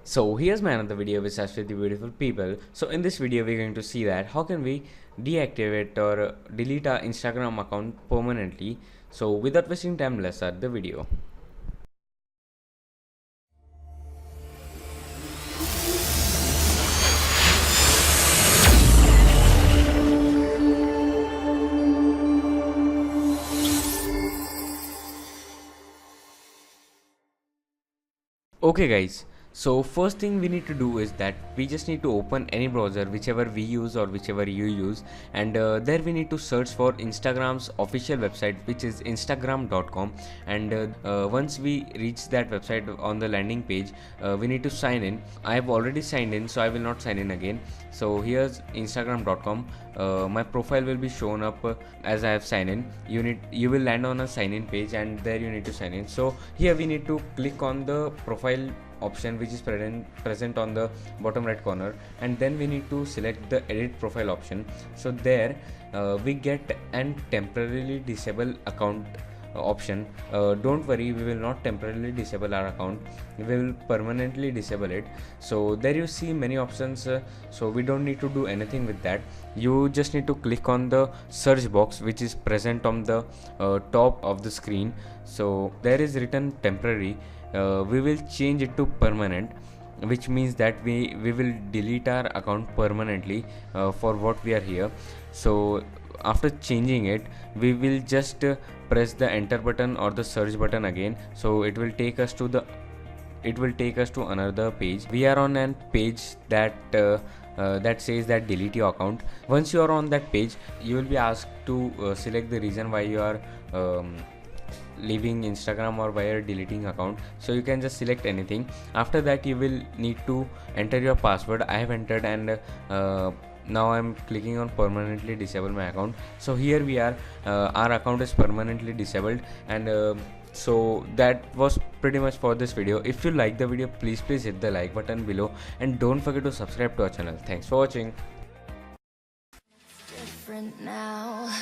So here's my another video which has with the beautiful people. So in this video we're going to see that how can we deactivate or delete our Instagram account permanently. So without wasting time, let's start the video. Okay guys, so first thing we need to do is that we just need to open any browser whichever we use or whichever you use, and there we need to search for Instagram's official website, which is instagram.com. and once we reach that website on the landing page, we need to sign in. I have already signed in, so I will not sign in again. So here's instagram.com. My profile will be shown up as I have signed in. You will land on a sign in page, and there you need to sign in. So here we need to click on the profile option which is present on the bottom right corner, and then we need to select the edit profile option. So there we get an temporarily disable account option. Don't worry, we will not temporarily disable our account, we will permanently disable it. So there you see many options, so we don't need to do anything with that. You just need to click on the search box which is present on the top of the screen. So there is written temporary. We will change it to permanent, which means that we will delete our account permanently for what we are here. So after changing it, we will just press the enter button or the search button again. So it will take us to another page. We are on a page that that says that delete your account. Once you are on that page, you will be asked to select the reason why you are leaving Instagram or why you're deleting account. So you can just select anything. After that, you will need to enter your password. I have entered, and now I'm clicking on permanently disable my account. So here we are, our account is permanently disabled. And so that was pretty much for this video. If you like the video, please hit the like button below, and don't forget to subscribe to our channel. Thanks for watching. Different now.